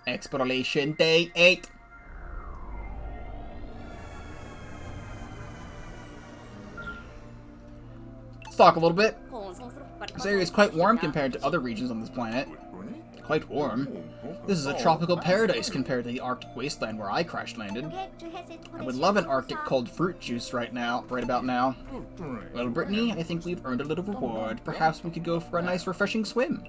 Exploration Day 8. Let's talk a little bit. This area is quite warm compared to other regions on this planet. Quite warm. This is a tropical paradise compared to the Arctic wasteland where I crash-landed. I would love an Arctic cold fruit juice right about now. Well, Brittany, I think we've earned a little reward. Perhaps we could go for a nice refreshing swim.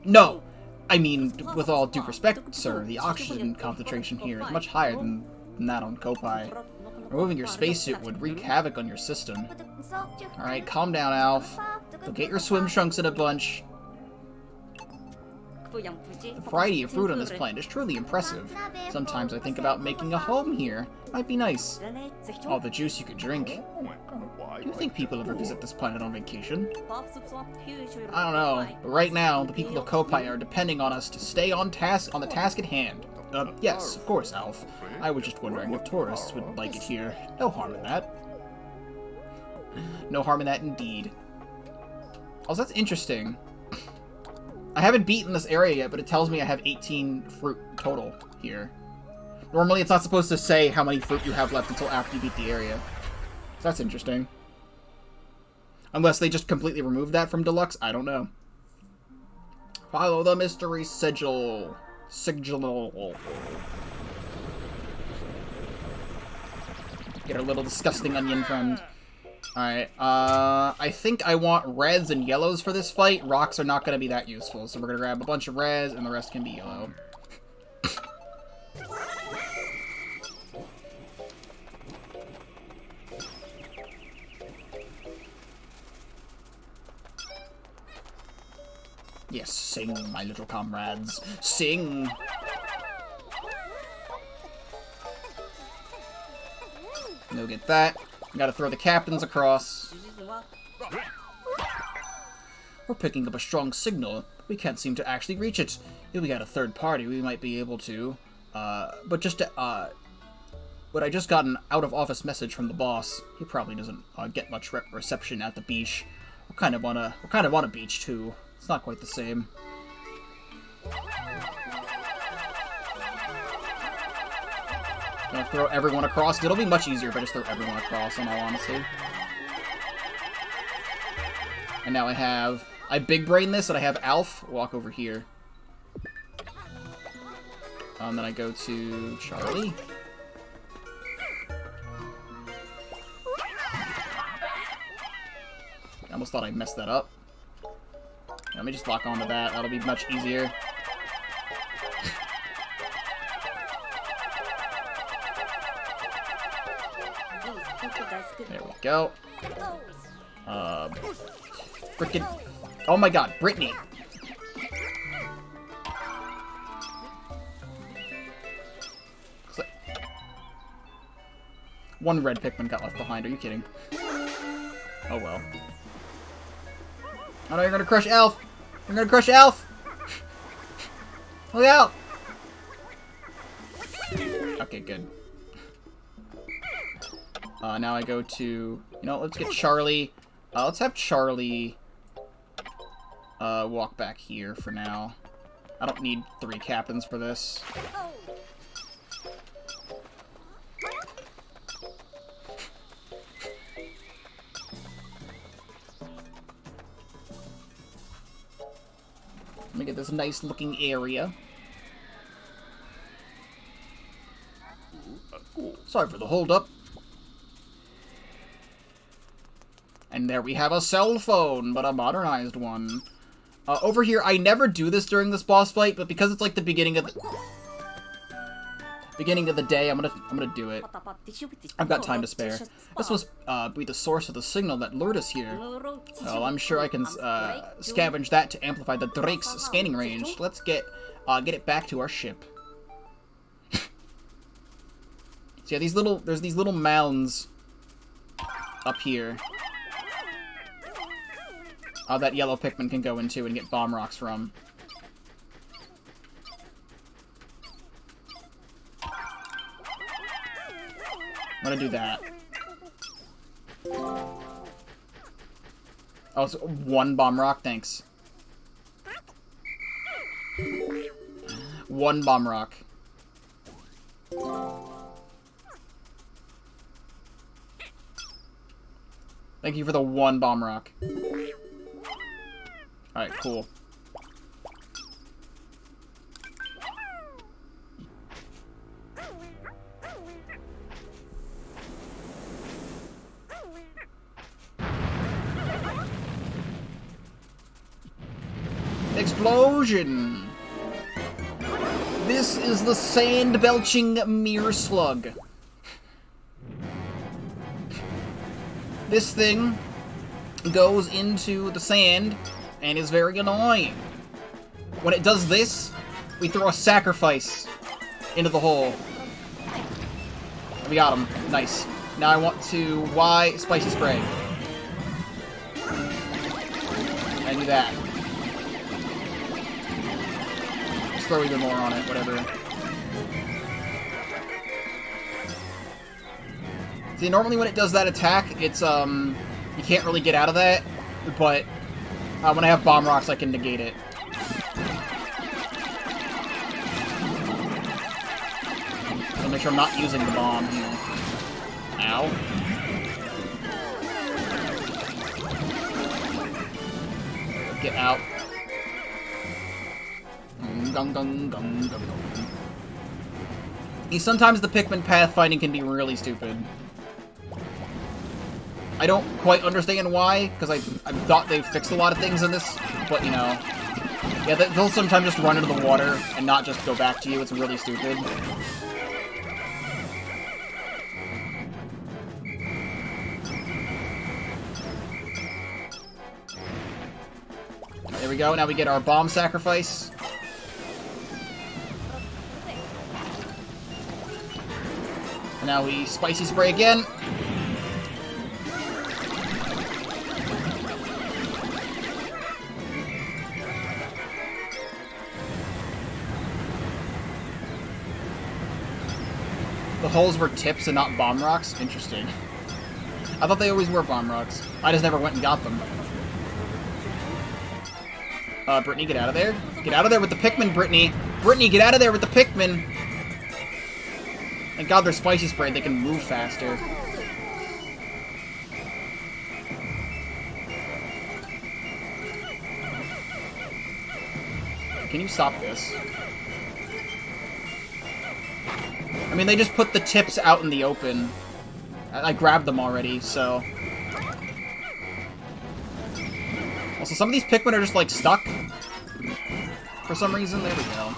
No! I mean, with all due respect, sir, the oxygen concentration here is much higher than that on Kopai. Removing your spacesuit would wreak havoc on your system. Alright, calm down, Alf. Go get your swim trunks in a bunch. The variety of fruit on this planet is truly impressive. Sometimes I think about making a home here. Might be nice. All the juice you could drink. Do you think people ever visit this planet on vacation? I don't know, but right now, the people of Kopai are depending on us to stay on the task at hand. Yes, of course, Alf. I was just wondering if tourists would like it here. No harm in that. No harm in that, indeed. Also, that's interesting. I haven't beaten this area yet, but it tells me I have 18 fruit total here. Normally, it's not supposed to say how many fruit you have left until after you beat the area. So that's interesting. Unless they just completely removed that from Deluxe, I don't know. Follow the mystery sigil. Get our little disgusting onion friend. Alright, I think I want reds and yellows for this fight. Rocks are not going to be that useful, so we're going to grab a bunch of reds, and the rest can be yellow. Yes, sing, my little comrades. Sing! Go get that. Gotta throw the captains across. We're picking up a strong signal. We can't seem to actually reach it. If we had a third party, we might be able to. But I just got an out-of-office message from the boss. He probably doesn't get much reception at the beach. We kind of want a beach too. It's not quite the same. Gonna throw everyone across. It'll be much easier if I just throw everyone across, in all honesty. And now I big brain this, and I have Alf walk over here. Then I go to Charlie. I almost thought I messed that up. Let me just lock onto that. That'll be much easier. There we go. Frickin'. Oh my god, Brittany! One red Pikmin got left behind, are you kidding? Oh well. Oh no, you're gonna crush Alf! You're gonna crush Alf! Look out! Okay, good. Now I go to... You know, let's get Charlie. Let's have Charlie walk back here for now. I don't need 3 captains for this. Let me get this nice looking area. Sorry for the hold-up. And there we have a cell phone, but a modernized one. Over here, I never do this during this boss fight, but because it's like the beginning of the day, I'm gonna do it. I've got time to spare. This must be the source of the signal that lured us here. Well, I'm sure I can scavenge that to amplify the Drake's scanning range. Let's get it back to our ship. So yeah, there's these little mounds up here that yellow Pikmin can go into and get bomb rocks from. I'm gonna do that. Oh, it's 1 bomb rock? Thanks. 1 bomb rock. Thank you for the 1 bomb rock. Alright, cool. Explosion! This is the sand-belching mirror slug. This thing goes into the sand and is very annoying. When it does this, we throw a sacrifice into the hole. We got him. Nice. Now I want to Y spicy spray. I do that. Just throw even more on it, whatever. See, normally when it does that attack, it's, you can't really get out of that, but when I have bomb rocks, I can negate it. So make sure I'm not using the bomb here. Ow. Get out. Gung, gung, gung, gung, gung. Sometimes the Pikmin pathfinding can be really stupid. I don't quite understand why, because I thought they fixed a lot of things in this, but, you know. Yeah, they'll sometimes just run into the water and not just go back to you. It's really stupid. There we go. Now we get our bomb sacrifice. And now we spicy spray again. The holes were tips and not bomb rocks? Interesting. I thought they always were bomb rocks. I just never went and got them. Brittany, get out of there. Get out of there with the Pikmin, Brittany! Brittany, get out of there with the Pikmin! Thank God they're spicy sprayed, they can move faster. Can you stop this? I mean, they just put the tips out in the open. I grabbed them already, so... Also, some of these Pikmin are just, like, stuck. For some reason. There we go.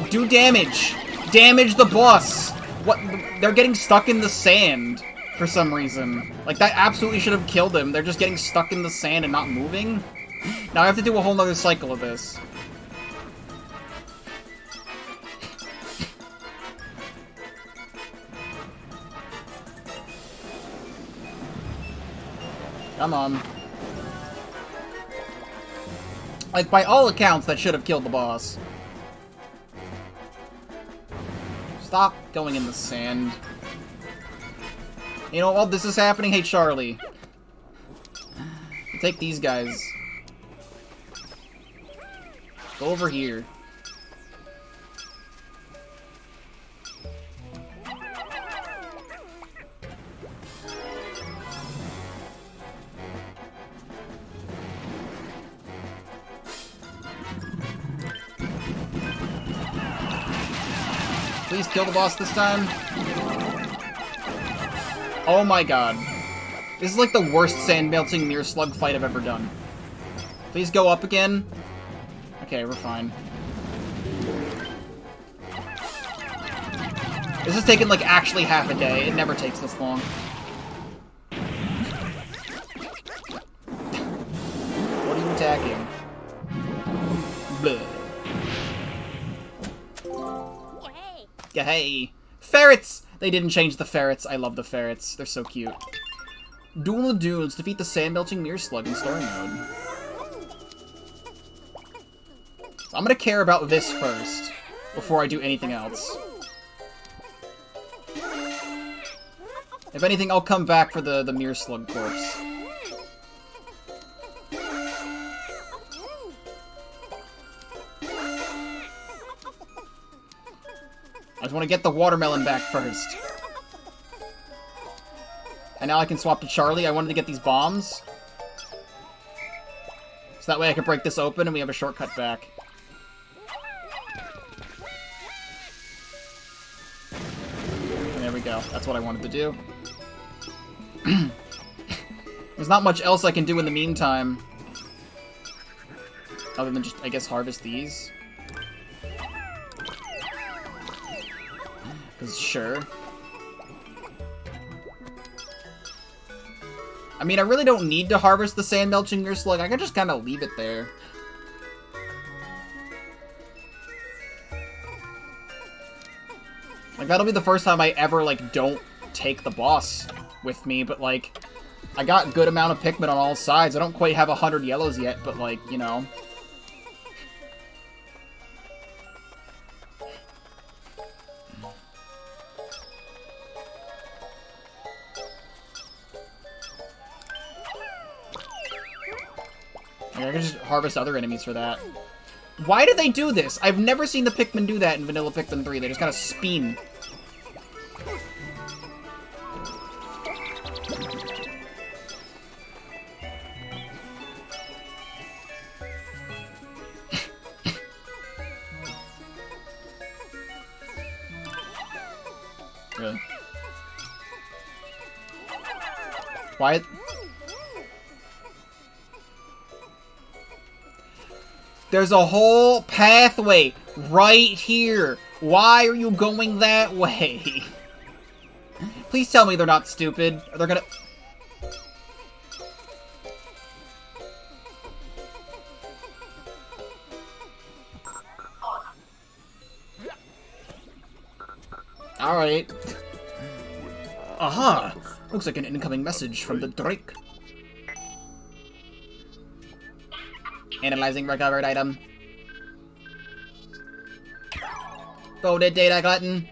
Do damage! Damage the boss! What? They're getting stuck in the sand for some reason. Like, that absolutely should have killed him. They're just getting stuck in the sand and not moving. Now I have to do a whole nother cycle of this. Come on. Like, by all accounts, that should have killed the boss. Stop going in the sand. You know, while this is happening, hey Charlie. Take these guys. Go over here. Please kill the boss this time. Oh my god. This is like the worst sand-melting mirror slug fight I've ever done. Please go up again. Okay, we're fine. This has taken like actually half a day. It never takes this long. What are you attacking? Bleh. Hey. Ferrets! They didn't change the ferrets. I love the ferrets. They're so cute. Duel of Duels. Defeat the sand-melting mirror slug in story mode. So I'm gonna care about this first, before I do anything else. If anything, I'll come back for the mirror slug corpse. I just want to get the watermelon back first. And now I can swap to Charlie. I wanted to get these bombs. So that way I can break this open and we have a shortcut back. And there we go. That's what I wanted to do. There's not much else I can do in the meantime. Other than just, I guess, harvest these. Because, sure. I mean, I really don't need to harvest the sand-melting mirror slug. I can just kind of leave it there. Like, that'll be the first time I ever, like, don't take the boss with me, but, like, I got a good amount of Pikmin on all sides. I don't quite have 100 yellows yet, but, like, you know. I can just harvest other enemies for that. Why do they do this? I've never seen the Pikmin do that in Vanilla Pikmin 3. They just kind of spin. Really? Why? There's a whole pathway right here. Why are you going that way? Please tell me they're not stupid. They're gonna... Alright. Aha! Looks like an incoming message from the Drake. Analyzing recovered item. Folded data glutton.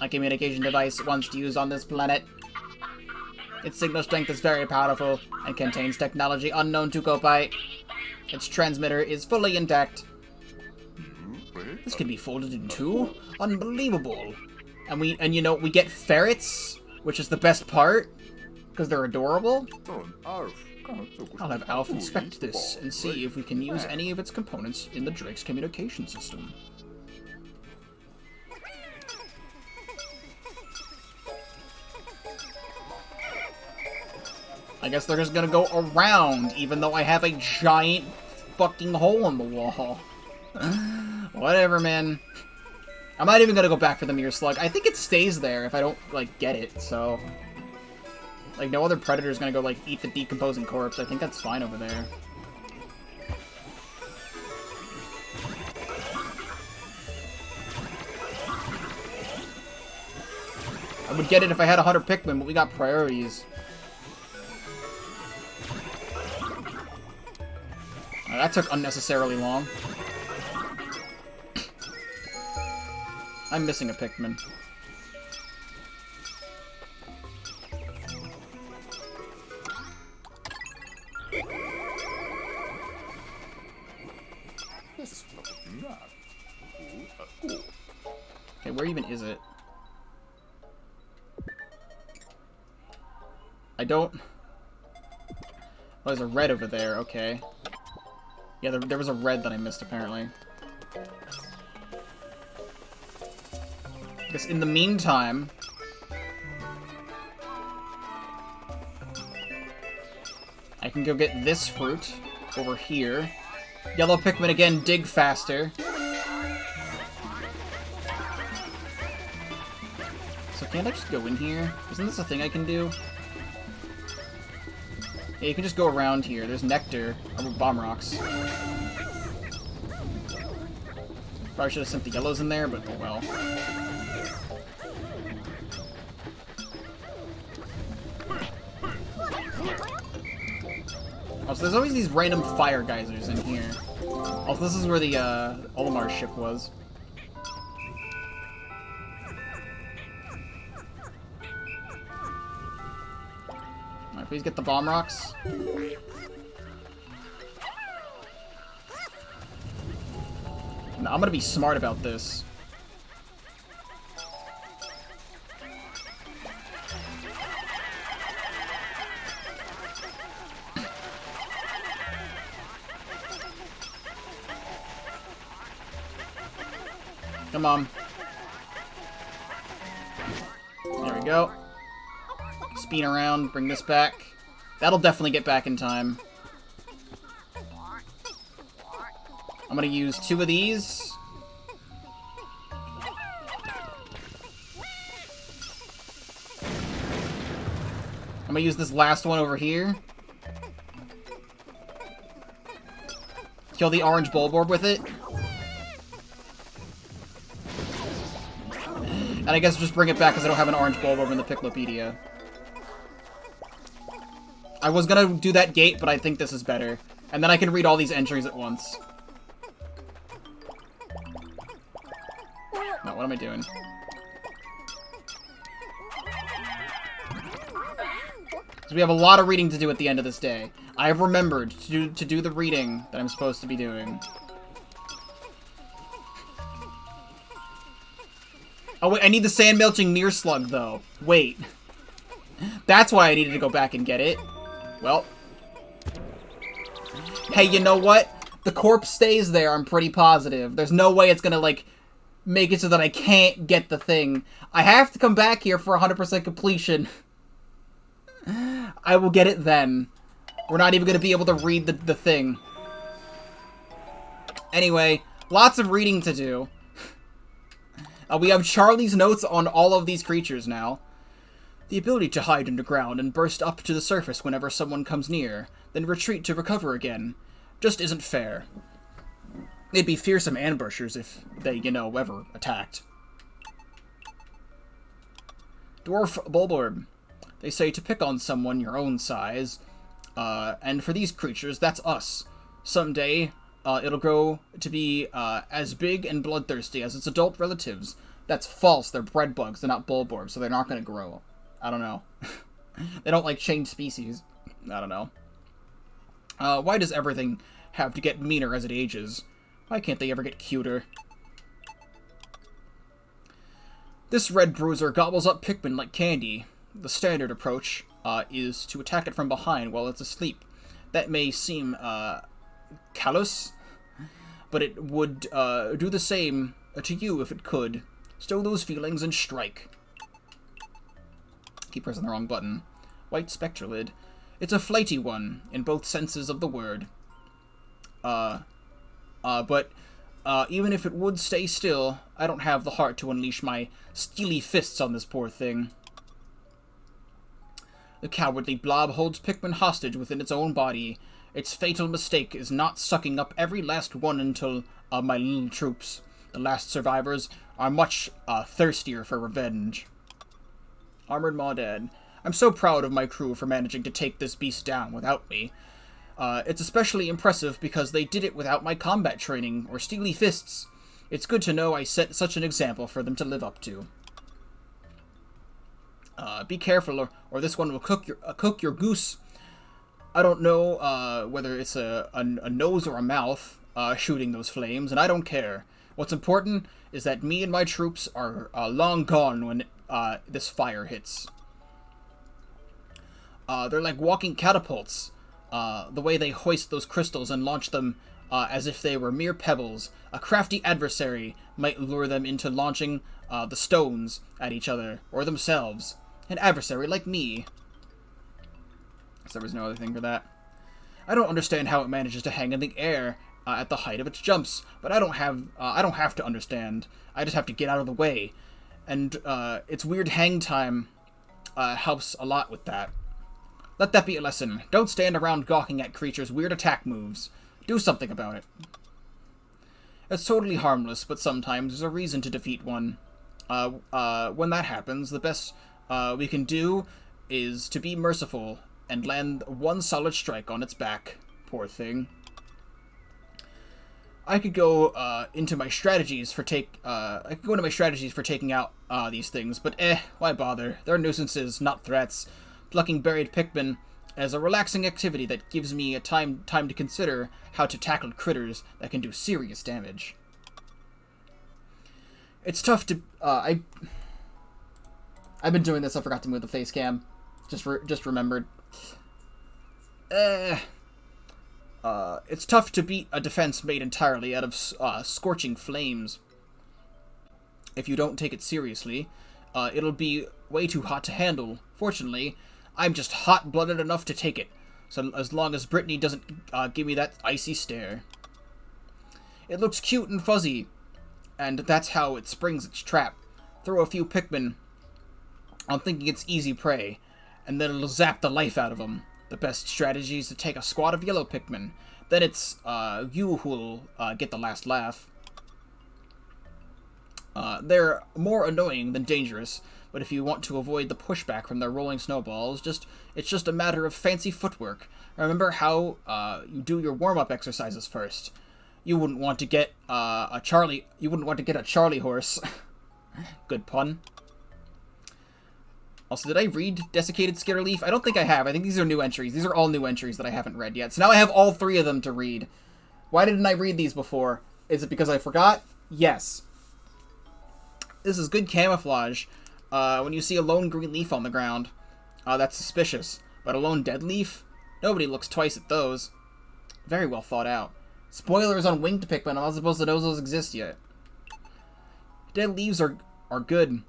A communication device once used on this planet. Its signal strength is very powerful and contains technology unknown to Kopai. Its transmitter is fully intact. This can be folded in two? Unbelievable. And you know, we get ferrets, which is the best part, because they're adorable. I'll have Alf inspect this and see if we can use any of its components in the Drake's communication system. I guess they're just gonna go around, even though I have a giant fucking hole in the wall. Whatever, man. I'm not even gonna go back for the mirror slug. I think it stays there if I don't, like, get it, so... Like, no other predator is gonna go, like, eat the decomposing corpse. I think that's fine over there. I would get it if I had 100 Pikmin, but we got priorities. That took unnecessarily long. I'm missing a Pikmin. Okay, where even is it? I don't... Oh, there's a red over there, okay. Yeah, there was a red that I missed, apparently. I guess in the meantime... I can go get this fruit over here. Yellow Pikmin again, dig faster. So can't I just go in here? Isn't this a thing I can do? Yeah, you can just go around here. There's nectar. Or bomb rocks. Probably should have sent the yellows in there, but oh well. Also, there's always these random fire geysers in here. Also, this is where the Olimar ship was. Alright, please get the bomb rocks. No, I'm gonna be smart about this. Come on. There we go. Spin around, bring this back. That'll definitely get back in time. I'm gonna use 2 of these. I'm gonna use this last one over here. Kill the orange Bulborb with it. And I guess just bring it back because I don't have an orange Bulborb in the Piclopedia. I was gonna do that gate, but I think this is better. And then I can read all these entries at once. No, what am I doing? So we have a lot of reading to do at the end of this day. I have remembered to do the reading that I'm supposed to be doing. Oh wait, I need the sand melting near slug though. Wait. That's why I needed to go back and get it. Well. Hey, you know what? The corpse stays there, I'm pretty positive. There's no way it's gonna, like, make it so that I can't get the thing. I have to come back here for 100% completion. I will get it then. We're not even gonna be able to read the thing. Anyway, lots of reading to do. We have Charlie's notes on all of these creatures now. The ability to hide underground and burst up to the surface whenever someone comes near, then retreat to recover again, just isn't fair. They'd be fearsome ambushers if they, you know, ever attacked. Dwarf Bulborb. They say to pick on someone your own size, and for these creatures, that's us. Someday, it'll grow to be as big and bloodthirsty as its adult relatives. That's false. They're bread bugs. They're not Bulborbs, so they're not going to grow. I don't know. They don't like changed species. I don't know. Why does everything have to get meaner as it ages? Why can't they ever get cuter? This red bruiser gobbles up Pikmin like candy. The standard approach is to attack it from behind while it's asleep. That may seem callous, but it would do the same to you if it could. Stow those feelings and strike. Keep pressing the wrong button. White Spectralid. It's a flighty one, in both senses of the word. But even if it would stay still, I don't have the heart to unleash my steely fists on this poor thing. The cowardly blob holds Pikmin hostage within its own body. Its fatal mistake is not sucking up every last one until my little troops. The last survivors are much thirstier for revenge. Armored Maudad. I'm so proud of my crew for managing to take this beast down without me. It's especially impressive because they did it without my combat training or steely fists. It's good to know I set such an example for them to live up to. Be careful or this one will cook your goose. I don't know whether it's a nose or a mouth shooting those flames, and I don't care. What's important is that me and my troops are long gone when this fire hits. They're like walking catapults. The way they hoist those crystals and launch them as if they were mere pebbles. A crafty adversary might lure them into launching the stones at each other or themselves. An adversary like me. So there was no other thing for that. I don't understand how it manages to hang in the air at the height of its jumps, but I don't have to understand. I just have to get out of the way. And its weird hang time helps a lot with that. Let that be a lesson. Don't stand around gawking at creatures' weird attack moves. Do something about it. It's totally harmless, but sometimes there's a reason to defeat one. When that happens, the best we can do is to be merciful and land one solid strike on its back. Poor thing. I could go into my strategies for taking out these things, but why bother? They're nuisances, not threats. Plucking buried Pikmin is a relaxing activity that gives me a time to consider how to tackle critters that can do serious damage. It's tough to I've been doing this. I forgot to move the face cam. Just remembered. It's tough to beat a defense made entirely out of scorching flames. If you don't take it seriously, it'll be way too hot to handle. Fortunately, I'm just hot-blooded enough to take it, so as long as Brittany doesn't give me that icy stare. It looks cute and fuzzy, and that's how it springs its trap. Throw a few Pikmin on thinking it's easy prey, and then it'll zap the life out of them. The best strategy is to take a squad of yellow Pikmin. Then it's you who'll get the last laugh. They're more annoying than dangerous, but if you want to avoid the pushback from their rolling snowballs, it's just a matter of fancy footwork. Remember how you do your warm-up exercises first. You wouldn't want to get a Charlie horse. Good pun. Also, did I read Desiccated Skitterleaf? I don't think I have. I think these are new entries. These are all new entries that I haven't read yet. So now I have all 3 of them to read. Why didn't I read these before? Is it because I forgot? Yes. This is good camouflage. When you see a lone green leaf on the ground, that's suspicious. But a lone dead leaf? Nobody looks twice at those. Very well thought out. Spoilers on winged Pikmin. I'm not supposed to know those exist yet. Dead leaves are good.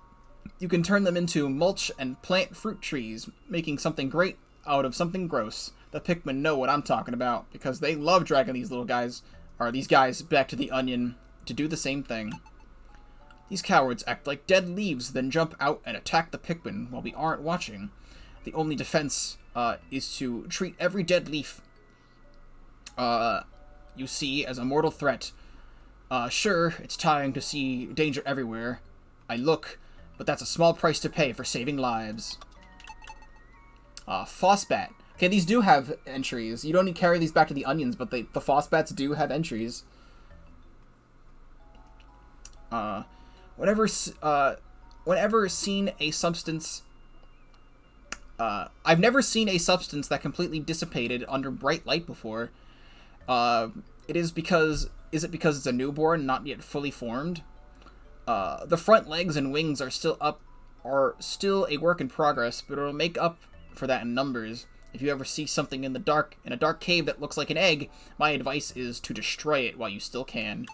You can turn them into mulch and plant fruit trees, making something great out of something gross. The Pikmin know what I'm talking about, because they love dragging these guys back to the onion to do the same thing. These cowards act like dead leaves, then jump out and attack the Pikmin while we aren't watching. The only defense is to treat every dead leaf you see as a mortal threat. Sure, it's tiring to see danger everywhere. I look, but that's a small price to pay for saving lives. Fossbat. Okay, these do have entries. You don't need to carry these back to the onions, but the Fossbats do have entries. Whenever seen a substance... I've never seen a substance that completely dissipated under bright light before. Is it because it's a newborn, not yet fully formed? The front legs and wings are still a work in progress, but it'll make up for that in numbers. If you ever see something in a dark cave that looks like an egg, my advice is to destroy it while you still can.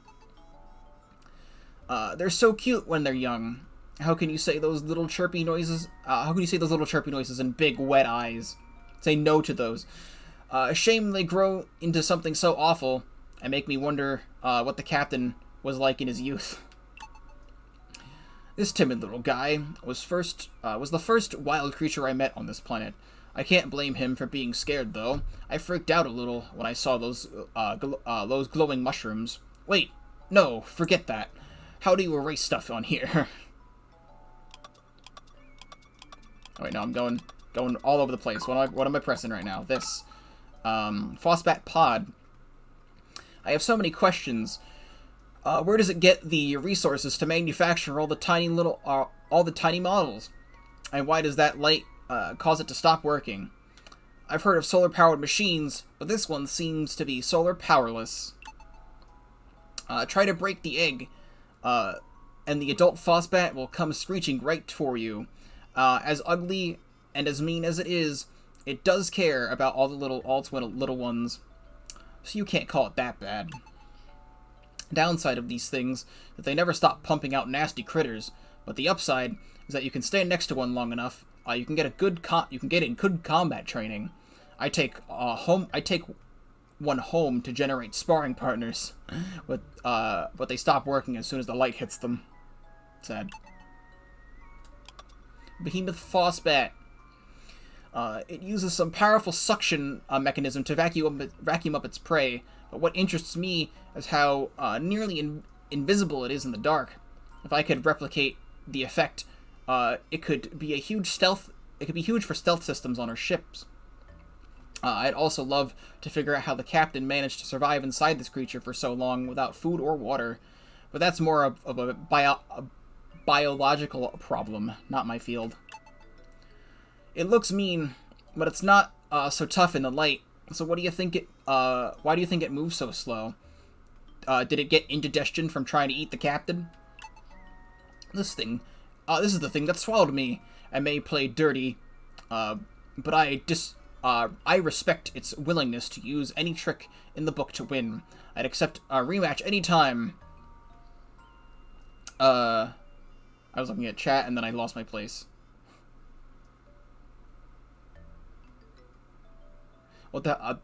They're so cute when they're young. How can you say those little chirpy noises? And big wet eyes? Say no to those. A shame they grow into something so awful, and make me wonder what the captain was like in his youth. This timid little guy was the first wild creature I met on this planet. I can't blame him for being scared, though. I freaked out a little when I saw those glowing mushrooms. Wait, no, forget that. How do you erase stuff on here? Oh wait, no, I'm going all over the place. What am I pressing right now? This. Fossbat Pod. I have so many questions. Where does it get the resources to manufacture all the tiny models? And why does that light cause it to stop working? I've heard of solar-powered machines, but this one seems to be solar-powerless. Try to break the egg, and the adult Fossbat will come screeching right for you. As ugly and as mean as it does care about all its little ones. So you can't call it that bad. Downside of these things that they never stop pumping out nasty critters, but the upside is that you can stay next to one long enough. You can get in good combat training. I take one home to generate sparring partners, but they stop working as soon as the light hits them. Sad. Behemoth Fossbat. It uses some powerful suction mechanism to vacuum up its prey, but what interests me is how nearly invisible it is in the dark. If I could replicate the effect, it could be huge for stealth systems on our ships. I'd also love to figure out how the captain managed to survive inside this creature for so long without food or water, but that's more of a biological problem, not my field. It looks mean, but it's not so tough in the light. So what do you think why do you think it moves so slow? Did it get indigestion from trying to eat the captain? This is the thing that swallowed me. I may play dirty, but I respect its willingness to use any trick in the book to win. I'd accept a rematch anytime. I was looking at chat and then I lost my place. What the?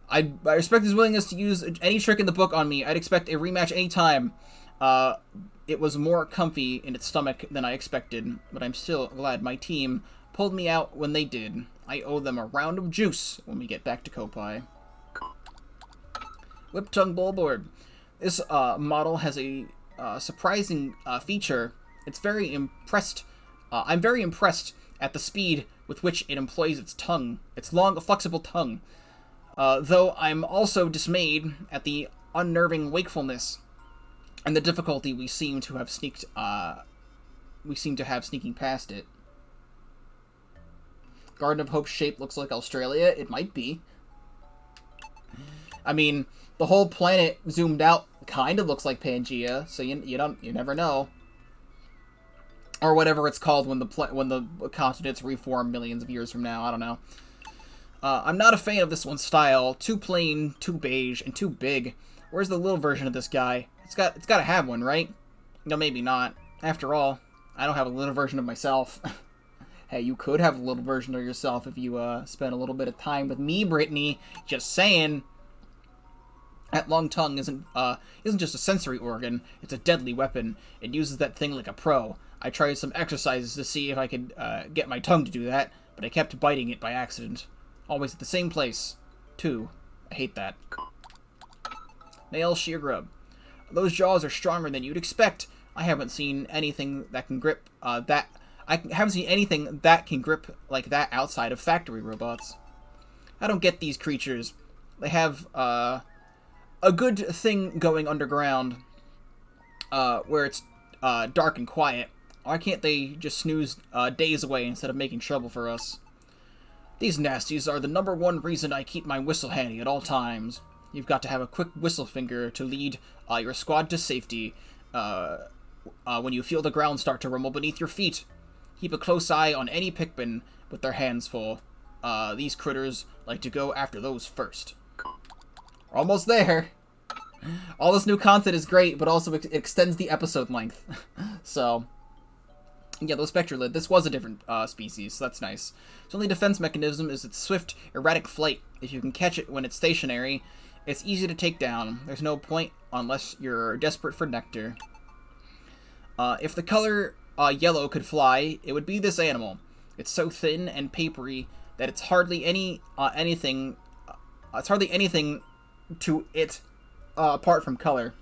I respect his willingness to use any trick in the book on me. I'd expect a rematch anytime. It was more comfy in its stomach than I expected, but I'm still glad my team pulled me out when they did. I owe them a round of juice when we get back to Kopai. Whip-tongue bowlboard. This model has a surprising feature. I'm very impressed at the speed with which it employs its tongue. Its long, flexible tongue. Though I'm also dismayed at the unnerving wakefulness and the difficulty we seem to have sneaking past it. Garden of Hope's shape looks like Australia. It might be. I mean, the whole planet zoomed out kind of looks like Pangea, so you never know. Or whatever it's called when the continents reform millions of years from now. I don't know. I'm not a fan of this one's style. Too plain, too beige, and too big. Where's the little version of this guy? It's got to have one, right? No, maybe not. After all, I don't have a little version of myself. Hey, you could have a little version of yourself if you spent a little bit of time with me, Brittany. Just saying. That long tongue isn't just a sensory organ. It's a deadly weapon. It uses that thing like a pro. I tried some exercises to see if I could get my tongue to do that, but I kept biting it by accident. Always at the same place, too. I hate that. Nail shear grub. Those jaws are stronger than you'd expect. I haven't seen anything that can grip like that outside of factory robots. I don't get these creatures. They have a good thing going underground, where it's dark and quiet. Why can't they just snooze days away instead of making trouble for us? These nasties are the #1 reason I keep my whistle handy at all times. You've got to have a quick whistle finger to lead your squad to safety when you feel the ground start to rumble beneath your feet. Keep a close eye on any Pikmin with their hands full. These critters like to go after those first. We're almost there. All this new content is great, but also it extends the episode length. So, yeah, those Spectrolid, this was a different species, so that's nice. Its only defense mechanism is its swift, erratic flight. If you can catch it when it's stationary, it's easy to take down. There's no point unless you're desperate for nectar. If the color yellow could fly, it would be this animal. It's so thin and papery that it's hardly anything to it apart from color.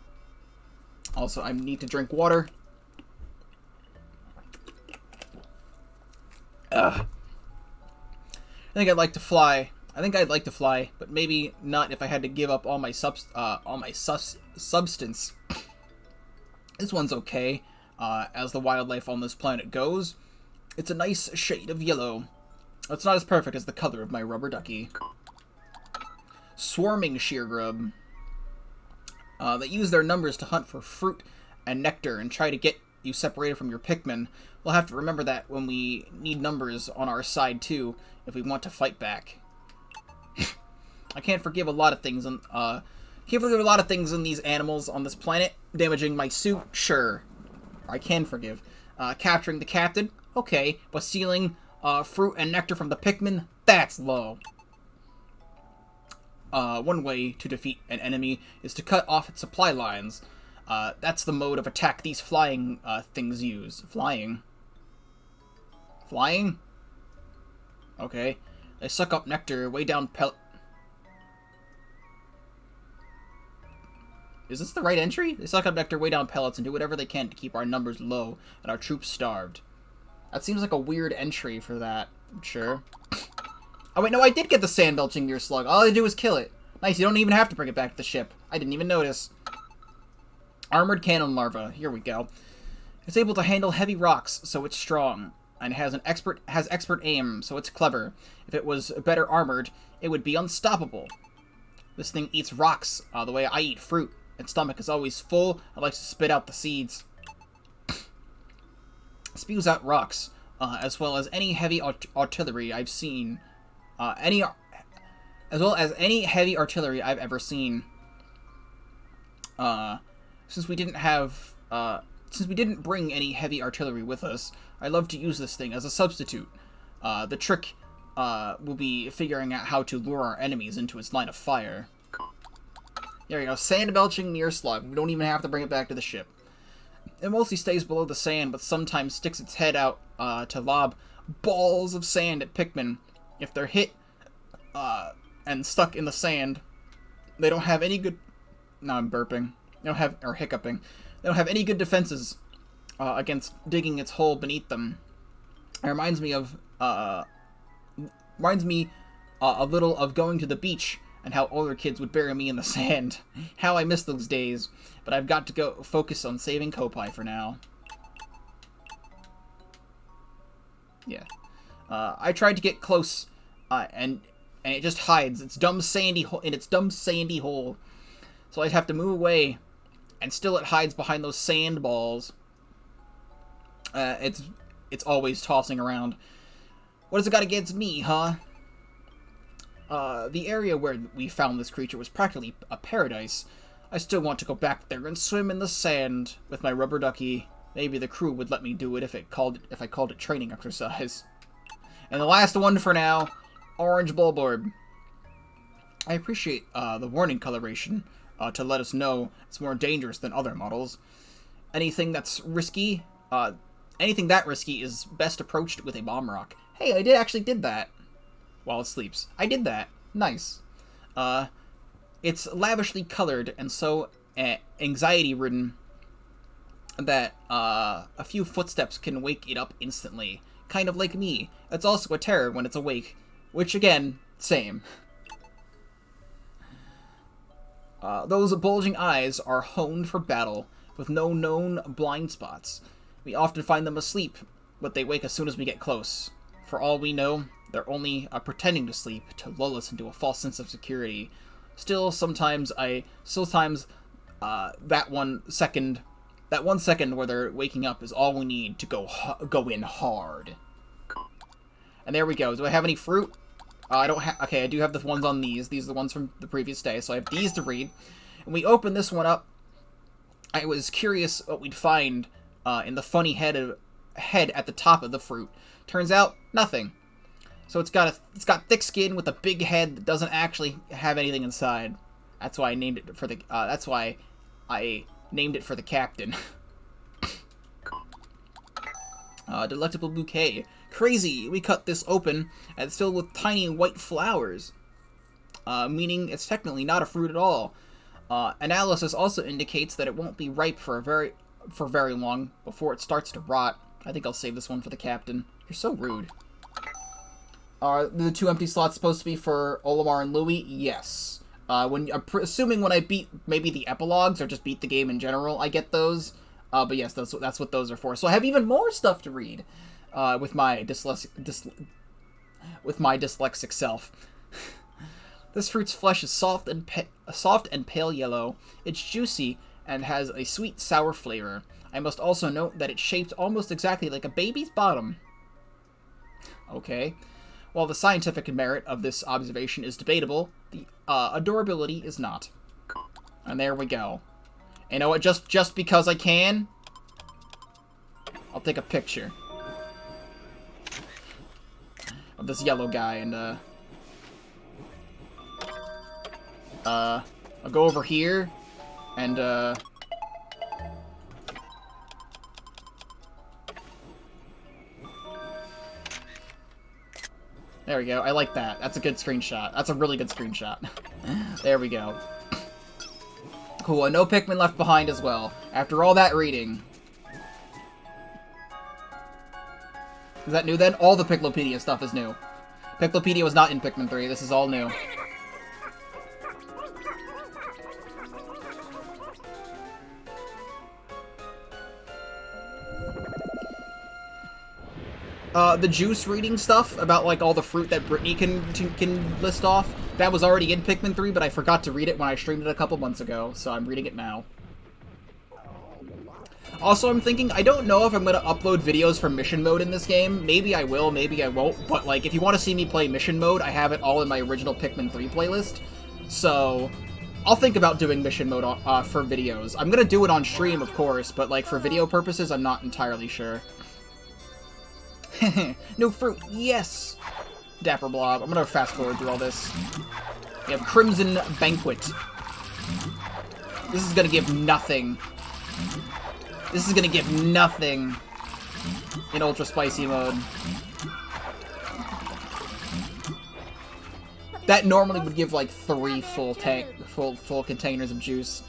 Also, I need to drink water. I think I'd like to fly. But maybe not if I had to give up all my substance. This one's okay, as the wildlife on this planet goes. It's a nice shade of yellow. It's not as perfect as the color of my rubber ducky. Swarming shear grub. They use their numbers to hunt for fruit and nectar and try to get you separated from your Pikmin. We'll have to remember that when we need numbers on our side too, if we want to fight back. I can't forgive a lot of things in these animals on this planet. Damaging my suit, sure. I can forgive. Capturing the captain, okay, but stealing fruit and nectar from the Pikmin, that's low. One way to defeat an enemy is to cut off its supply lines. That's the mode of attack these flying things use. Flying? Okay. They suck up nectar way down Is this the right entry? They suck up nectar way down pellets and do whatever they can to keep our numbers low and our troops starved. That seems like a weird entry for that. Sure. Oh wait, no, I did get the sand belching gear slug. All I do is kill it. Nice, you don't even have to bring it back to the ship. I didn't even notice. Armored cannon larva. Here we go. It's able to handle heavy rocks, so it's strong. And has expert aim, so it's clever. If it was better armored, it would be unstoppable. This thing eats rocks, the way I eat fruit. Its stomach is always full. It likes to spit out the seeds. Spews out rocks, as well as any heavy artillery I've seen. As well as any heavy artillery I've ever seen. Since we didn't bring any heavy artillery with us, I love to use this thing as a substitute. The trick will be figuring out how to lure our enemies into its line of fire. There we go. Sand belching near slug. We don't even have to bring it back to the ship. It mostly stays below the sand, but sometimes sticks its head out to lob balls of sand at Pikmin. If they're hit and stuck in the sand, they don't have any good... Now I'm burping. They don't have... or hiccuping. They don't have any good defenses against digging its hole beneath them. It reminds me a little of going to the beach and how older kids would bury me in the sand. How I miss those days. But I've got to go focus on saving Kopai for now. Yeah. I tried to get close, and it just hides its dumb sandy hole. So I'd have to move away, and still it hides behind those sand balls. It's always tossing around. What has it got against me, huh? The area where we found this creature was practically a paradise. I still want to go back there and swim in the sand with my rubber ducky. Maybe the crew would let me do it if I called it training exercise. And the last one for now, Orange Bulborb. I appreciate the warning coloration to let us know it's more dangerous than other models. Anything that risky is best approached with a bomb rock. Hey, I actually did that while it sleeps. I did that. Nice. It's lavishly colored and so anxiety-ridden that a few footsteps can wake it up instantly. Kind of like me. It's also a terror when it's awake. Which, again, same. Those bulging eyes are honed for battle, with no known blind spots. We often find them asleep, but they wake as soon as we get close. For all we know, they're only pretending to sleep to lull us into a false sense of security. Still, sometimes that 1 second where they're waking up is all we need to go in hard. And there we go. Do I have any fruit? I don't have... Okay, I do have the ones on these. These are the ones from the previous day, so I have these to read. And we open this one up. I was curious what we'd find in the funny head at the top of the fruit. Turns out, nothing. So it's got thick skin with a big head that doesn't actually have anything inside. That's why I named it for the... that's why I named it for the captain. Delectable bouquet. Crazy! We cut this open, and it's filled with tiny white flowers. Meaning it's technically not a fruit at all. Analysis also indicates that it won't be ripe for very long before it starts to rot. I think I'll save this one for the captain. You're so rude. Are the 2 empty slots supposed to be for Olimar and Louie? Yes. Assuming when I beat maybe the epilogues or just beat the game in general, I get those. But yes, that's what those are for. So I have even more stuff to read with my dyslexic self. This fruit's flesh is soft and pale yellow. It's juicy and has a sweet sour flavor. I must also note that it's shaped almost exactly like a baby's bottom. Okay. While the scientific merit of this observation is debatable, the adorability is not. And there we go. You know what? Just because I can, I'll take a picture of this yellow guy, and I'll go over here, and There we go. I like that. That's a good screenshot. That's a really good screenshot. There we go. Cool, and no Pikmin left behind as well. After all that reading. Is that new then? All the Piclopedia stuff is new. Piclopedia was not in Pikmin 3. This is all new. The juice reading stuff about, like, all the fruit that Brittany can list off, that was already in Pikmin 3, but I forgot to read it when I streamed it a couple months ago, so I'm reading it now. Also, I'm thinking, I don't know if I'm going to upload videos from Mission Mode in this game. Maybe I will, maybe I won't, but, like, if you want to see me play Mission Mode, I have it all in my original Pikmin 3 playlist, so I'll think about doing Mission Mode for videos. I'm going to do it on stream, of course, but, like, for video purposes, I'm not entirely sure. No fruit, yes! Dapper Blob. I'm gonna fast forward through all this. We have Crimson Banquet. This is gonna give nothing. This is gonna give nothing in Ultra Spicy mode. That normally would give like 3 full containers of juice.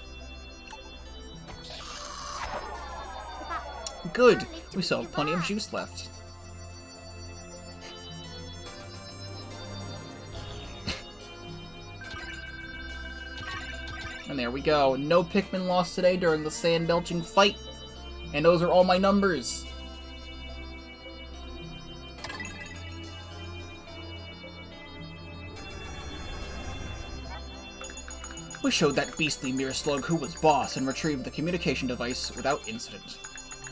Good. We still have plenty of juice left. And there we go. No Pikmin lost today during the sand belching fight. And those are all my numbers. We showed that beastly mirror slug who was boss and retrieved the communication device without incident.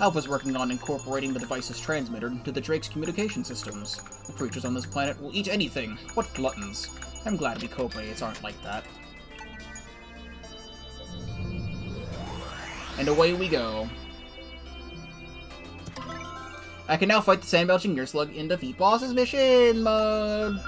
Alpha's working on incorporating the device's transmitter into the Drake's communication systems. The creatures on this planet will eat anything. What gluttons. I'm glad we Kobe's aren't like that. And away we go. I can now fight the sand belching mirror slug in defeat boss's mission mode.